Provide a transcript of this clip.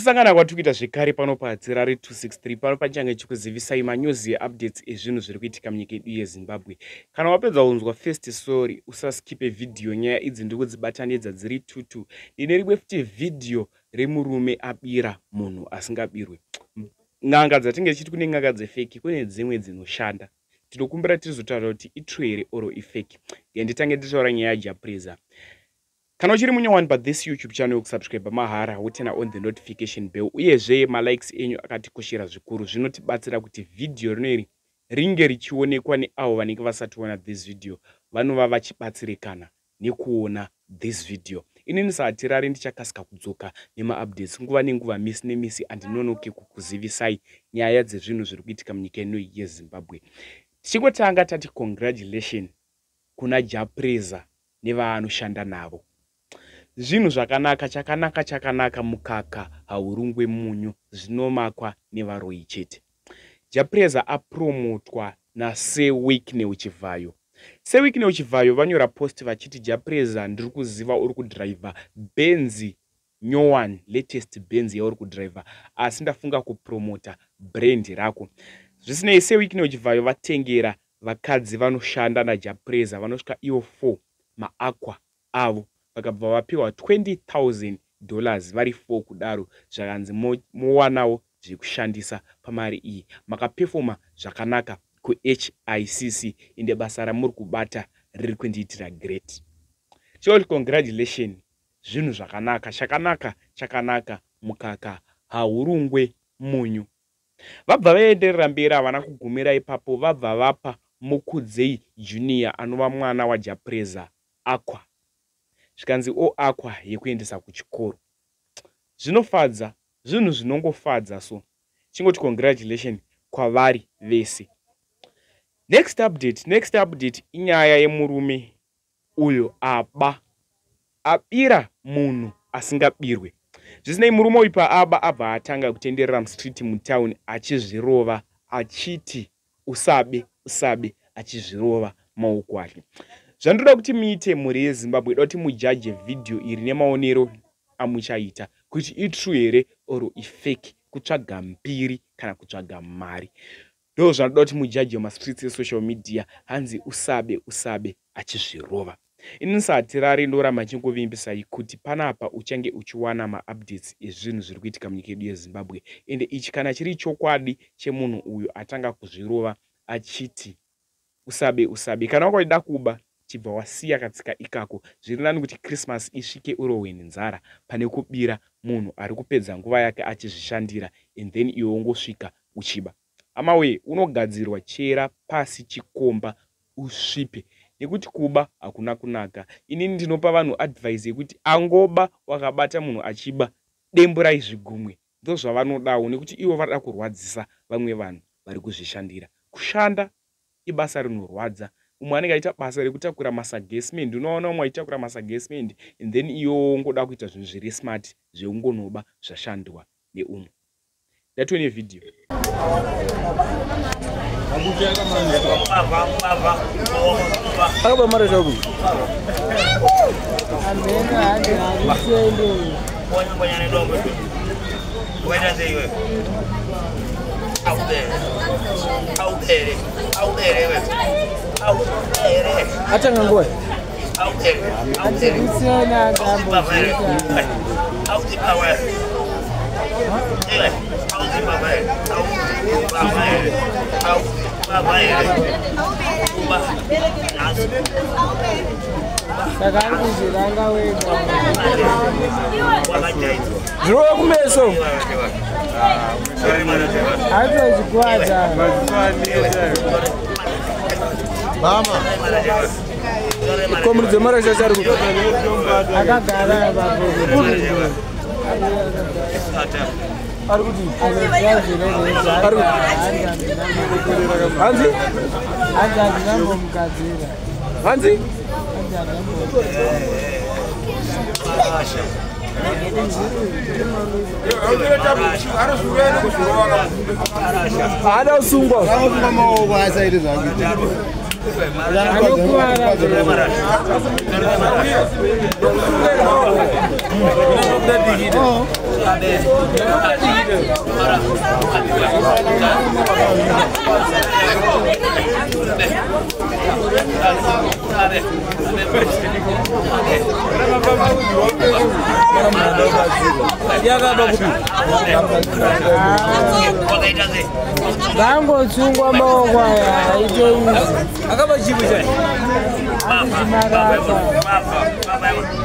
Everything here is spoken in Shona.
Kusangana kwatikuita zvekare pano paZerare 263 pano pachange chikuzivisai manyuzi updates ezvinhu zviri kuitika munyika yedu yeZimbabwe. Kana wapedza kunzwa first story usaskipe video, nyaya idzi ndiri kudzibatanidza dziri 2 ine rimwe futi video remurume abira munhu asingabirwe. N'anga dzatinge tichiti kune n'anga dzefeki kune dzimwe dzinoshanda. Tinokumbira tizotaura kuti itrue here oro ifeki. Nditange nditaura nyaya yaJaPreza. Kana uchiri munyowani pa this YouTube channel kusubscribe mahara wotena on the notification bell uyezve malikes enyu akatikoshera zvikuru zvinotibatsira kuti video rineri ringe richionekwa neavo vanenge vasationa this video vanova vachibatsirikana nekuona this video. Inini satirare ndichakasika kudzoka nema-updates nguva nenguva misi nemisi andinonoke kukuzivisai nyaya dzezvinhu zviri kuitika munyika ino yeZimbabwe. Tichingotanga tati congratulation kuna JaPreza nevaanoshanda navo. Zvinhu zvakanaka chakanaka mukaka haurungwe munyu zvinomakwa nevaroi chete. JaPreza apromotwa naSeweek Neuchivayo. Seweek Neuchivayo vanyora post vachiti JaPreza ndiri kuziva uri kudriver Benz nyowani, latest Benz yauri kudriver, asi ndafunga kupromota brand rako. Zvisinei, Seweek Neuchivayo vatengera vakadzi vanoshanda naJaPreza vanosvika ivo 4 maakwa avo vakabva vapiwa $20,000 vari 4 kudaro zvakanzi mowanawo zvekushandisa pamari iyi. Makapefoma zvakanaka kuHICC inde basa ramuri kubata riri kundiitira great. Choti congratulation, zvinhu zvakanaka chakanaka mukaka haurungwe munyu. Vabva vaenderera mberi havana kugumira ipapo, vabva vapa Mukudzei Junior anova mwana waJaPreza akwa. Zvikanzi akwa yekuendesa kuchikoro. Zvinofadza, zvinhu zvinongofadza so. Chingoti congratulation kwavari vese. Next update inyaya yemurume uyo abira munhu asingabirwe. Zvisinei, murume uyu paaba abva atanga kutenderera mustreet mutown achizvirova achiti usabe achizvirova maoko ake. Zvandoda kuti muite muri yeZimbabwe, doda kuti mujaje video iri nemaonero amuchaita kuti itrue here oro ifeki, kutsvaga mbiri kana kutsvaga mari. Ndo zvanoda kuti mujaje mastreets esocial media hanzi usabe achizvirova. Inini satirare ndoramba chingovimbisai kuti panapa uchange uchiwana maupdates ezvinhu zviri kuitika munyika yedu yeZimbabwe. Ende ichi kana chiri chokwadi chemunhu uyu atanga kuzvirova achiti usabe kana wakaida kuba chibva wasiya katsika ikako, zviri nani kuti Christmas isvike urohwe nenzara pane kubira munhu ari kupedza nguva yake achizvishandira and then iwe ungosvika uchiba. Amawe, unogadzirwa chera pasi chikomba usvipe, nekuti kuba hakuna kunaka. Inini ndinopa vanhu advice yekuti angoba wakabata munhu achiba, demburai zvigumwe. Ndo zvavanodawo nekuti ivo varada kurwadzisa vamwe vanhu vari kuzvishandira. Kushanda ibasa rinorwadza. Umwe anenge aita basa rekutakura masagesmendi, unoona umwe aitakura masagesmendi and then iyo ngoda kuita zvinhu zviri smart zveungonoba zvashandwa neumwe. Ndatione video. Atanga ngoe. Mama. Como dizer, mara já serve. Agora Ada usungwa. Bango chungwa mongwa ya ije Akaba jibu je. hizi.